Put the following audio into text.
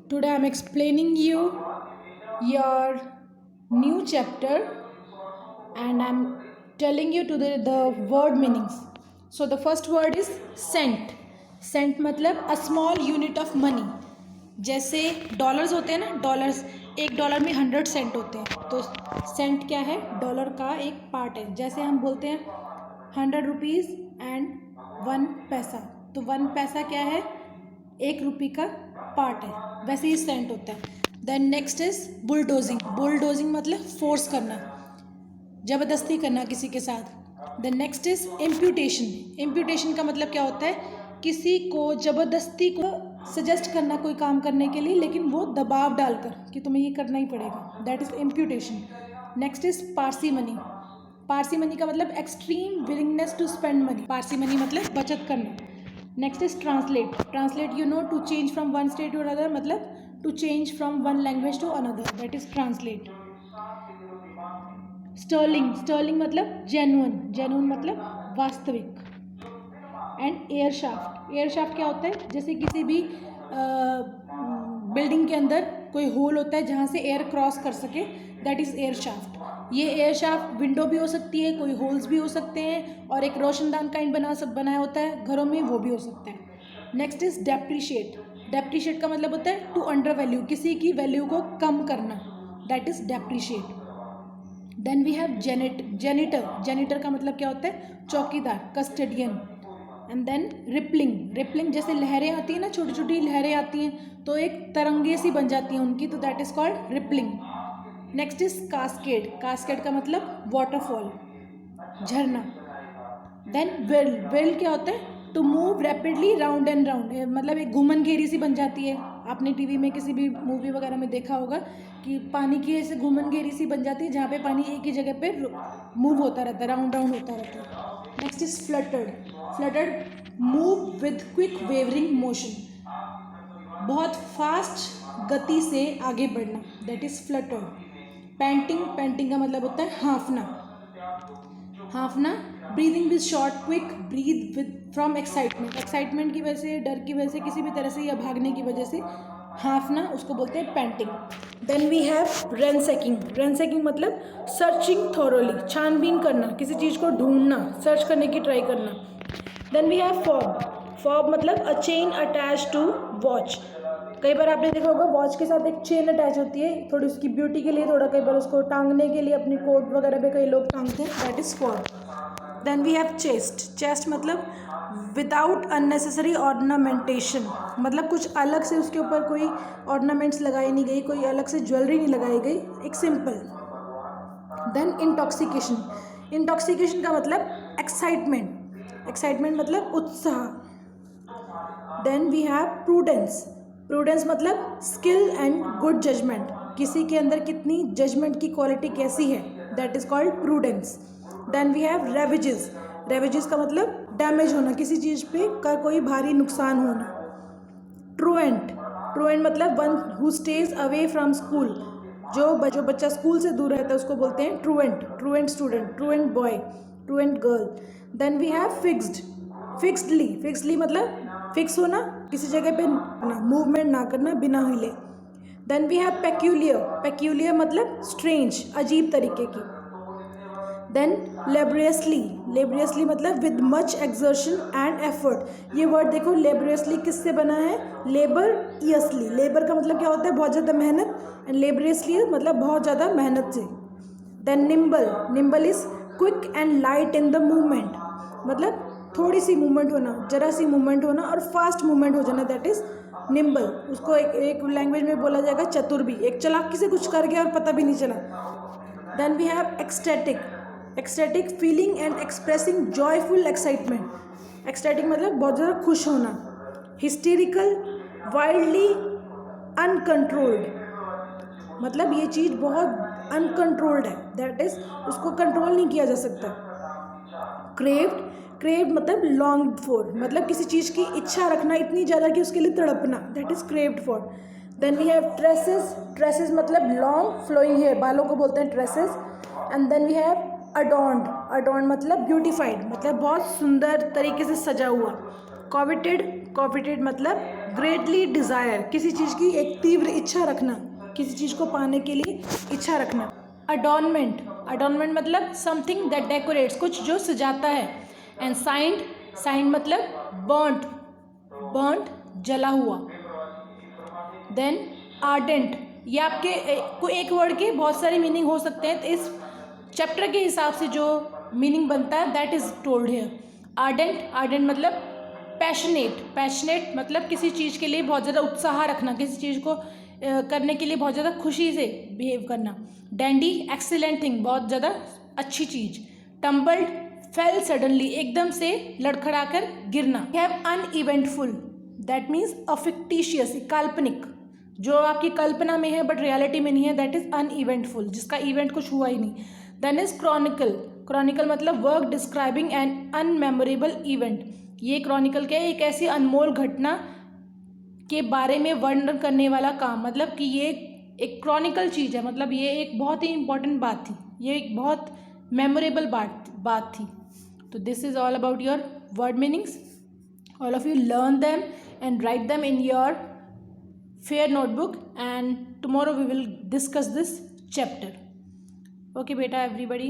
Today I'm explaining you your new chapter and I'm telling you to the word meanings. So the first word is cent. Cent मतलब a small unit of money. जैसे dollars होते हैं ना, dollars, एक dollar में 100 Saint होते हैं, तो सेंट क्या है? डॉलर का एक पार्ट है। जैसे हम बोलते हैं 100 रुपीज़ एंड 1 पैसा, तो 1 पैसा क्या है? 1 रुपये का पार्ट है, वैसे ही सेंट होता है। Then next is bulldozing. Bulldozing मतलब फोर्स करना, ज़बरदस्ती करना किसी के साथ। Then next is imputation. Imputation का मतलब क्या होता है? किसी को ज़बरदस्ती को सजेस्ट करना कोई काम करने के लिए, लेकिन वो दबाव डालकर कि तुम्हें ये करना ही पड़ेगा, that is imputation. Next is parsimony. Parsimony का मतलब extreme willingness to spend money. Parsimony मतलब बचत करना। Next is translate. Translate you know, to change from one state to another, मतलब to change from one language to another, that is translate. Sterling. Sterling मतलब genuine. Genuine मतलब वास्तविक। And air shaft. Air shaft क्या होता है? जैसे किसी भी बिल्डिंग के अंदर कोई होल होता है जहाँ से एयर क्रॉस कर सके, दैट इज़ एयर शाफ्ट। ये एयर शाफ्ट विंडो भी हो सकती है, कोई होल्स भी हो सकते हैं, और एक रोशनदान काइंड बनाया होता है घरों में, वो भी हो सकता है। Next is depreciate. डेप्रिशिएट का मतलब होता है टू अंडर वैल्यू, किसी की वैल्यू को कम करना, that is depreciate. Then we have janitor. Janitor का मतलब क्या होता है? चौकीदार, custodian. And then rippling. Rippling जैसे लहरें आती हैं ना, छोटी छोटी लहरें आती हैं, तो एक तरंगे सी बन जाती हैं उनकी, तो that is called rippling. Next is cascade. Cascade का मतलब वाटरफॉल, झरना। Then will. विल क्या होता है? To move rapidly round and round, मतलब एक घूमन घेरी सी बन जाती है। आपने टीवी में किसी भी मूवी वगैरह में देखा होगा कि पानी की ऐसे घूमन घेरी सी बन जाती है, जहाँ पे पानी एक ही जगह पे मूव होता रहता है, राउंड राउंड होता रहता है। Next is fluttered. Fluttered move with quick wavering motion, बहुत फास्ट गति से आगे बढ़ना, that is fluttered. Panting. Panting का मतलब होता है हाँफना। हाँफना। Breathing with short quick breath with from excitement. Excitement की वजह से, डर की वजह से, किसी भी तरह से, या भागने की वजह से हाँफना, उसको बोलते हैं panting. Then we have ransacking. Ransacking मतलब सर्चिंग थॉरोली, छानबीन करना, किसी चीज़ को ढूंढना, सर्च करने की ट्राई करना। Then we have fob. Fob मतलब a chain attach to watch. कई बार आपने देखा होगा वॉच के साथ एक चेन अटैच होती है, थोड़ी उसकी ब्यूटी के लिए, थोड़ा कई बार उसको टांगने के लिए अपनी कोट वगैरह पे कई लोग टांगते हैं, that is fob. Then we have chaste. Chaste मतलब विदाउट अननेसेसरी ऑर्नामेंटेशन, मतलब कुछ अलग से उसके ऊपर कोई ऑर्नामेंट्स लगाई नहीं गई, कोई अलग से ज्वेलरी नहीं लगाई गई, एक सिंपल। Then intoxication. इंटॉक्सिकेशन का मतलब एक्साइटमेंट। एक्साइटमेंट मतलब उत्साह। Then we have prudence. Prudence मतलब स्किल एंड गुड जजमेंट, किसी के अंदर कितनी जजमेंट की क्वालिटी कैसी है, that is called prudence. Then we have ravages. Ravages का मतलब डैमेज होना, किसी चीज़ पे का कोई भारी नुकसान होना। ट्रूएंट। ट्रूएंट मतलब one who stays away from school, जो बच्चा स्कूल से दूर रहता है उसको बोलते हैं truant. Truant student, truant boy, truant girl. Then we have fixed. Fixedly. Fixedly मतलब फिक्स होना, किसी जगह पे मूवमेंट ना करना बिना हिले। Then we have peculiar. Peculiar मतलब स्ट्रेंज, अजीब तरीके की। Then laboriously. लेबरियसली मतलब with much exertion and effort. ये वर्ड देखो, लेबरियसली किससे बना है? लेबरियसली। लेबर का मतलब क्या होता है? बहुत ज़्यादा मेहनत, एंड लेबरियसली मतलब बहुत ज़्यादा मेहनत से। Then nimble. Nimble is quick and light in the movement, मतलब थोड़ी सी मूवमेंट होना, जरा सी मूवमेंट होना और फास्ट मूवमेंट हो जाना, दैट इज निम्बल। उसको एक लैंग्वेज में बोला जाएगा चतुर भी, एक चालाकी से कुछ कर गया और पता भी नहीं चला। Then we have ecstatic. Ecstatic feeling and expressing joyful excitement. Ecstatic मतलब बहुत ज़्यादा खुश होना। हिस्टेरिकल, वाइल्डली अनकंट्रोल्ड, मतलब ये चीज़ बहुत अनकंट्रोल्ड है, दैट इज उसको कंट्रोल नहीं किया जा सकता। क्रेव्ड। क्रेव्ड मतलब लॉन्ग्ड फॉर, मतलब किसी चीज़ की इच्छा रखना इतनी ज़्यादा कि उसके लिए तड़पना, that is craved for. Then we have tresses. Tresses मतलब लॉन्ग फ्लोइंग हेयर, बालों को बोलते हैं tresses. And then we have adorned. Adorned मतलब ब्यूटिफाइड, मतलब बहुत सुंदर तरीके से सजा हुआ। कॉवेटेड। कॉवेटेड मतलब ग्रेटली डिज़ायर, किसी चीज़ की एक तीव्र इच्छा रखना, किसी चीज़ को पाने के लिए इच्छा रखना। अडॉर्नमेंट, अडॉर्नमेंट मतलब समथिंग दैट डेकोरेट्स, कुछ जो सजाता है। एंड साइंड, साइंड मतलब बर्न्ट, बर्न्ट जला हुआ। देन आर्डेंट, ये आपके को एक वर्ड के बहुत सारे मीनिंग हो सकते हैं, तो इस चैप्टर के हिसाब से जो मीनिंग बनता है that is told here. Ardent, ardent मतलब पैशनेट, पैशनेट मतलब किसी चीज़ के लिए बहुत ज़्यादा उत्साह रखना, किसी चीज़ को करने के लिए बहुत ज़्यादा खुशी से बिहेव करना। डैंडी, एक्सीलेंट थिंग, बहुत ज़्यादा अच्छी चीज़। टम्बल्ड, फेल सडनली, एकदम से लड़खड़ा कर गिरना। हैव अनइवेंटफुल, दैट मीन्स अफिक्टिशियस, काल्पनिक, जो आपकी कल्पना में है बट रियलिटी में नहीं है, दैट इज अनइवेंटफुल, जिसका इवेंट कुछ हुआ ही नहीं। देन इज क्रॉनिकल, क्रॉनिकल मतलब वर्क डिस्क्राइबिंग एन अनमेमोरेबल इवेंट, ये क्रॉनिकल क्या है, एक ऐसी अनमोल घटना के बारे में वर्णन करने वाला काम, मतलब कि ये एक क्रॉनिकल चीज़ है, मतलब ये एक बहुत ही इंपॉर्टेंट बात थी, ये एक बहुत मेमोरेबल बात थी। तो this is all about your word meanings. All of you learn them and write them in your fair notebook, and tomorrow we will discuss this chapter. Okay beta everybody.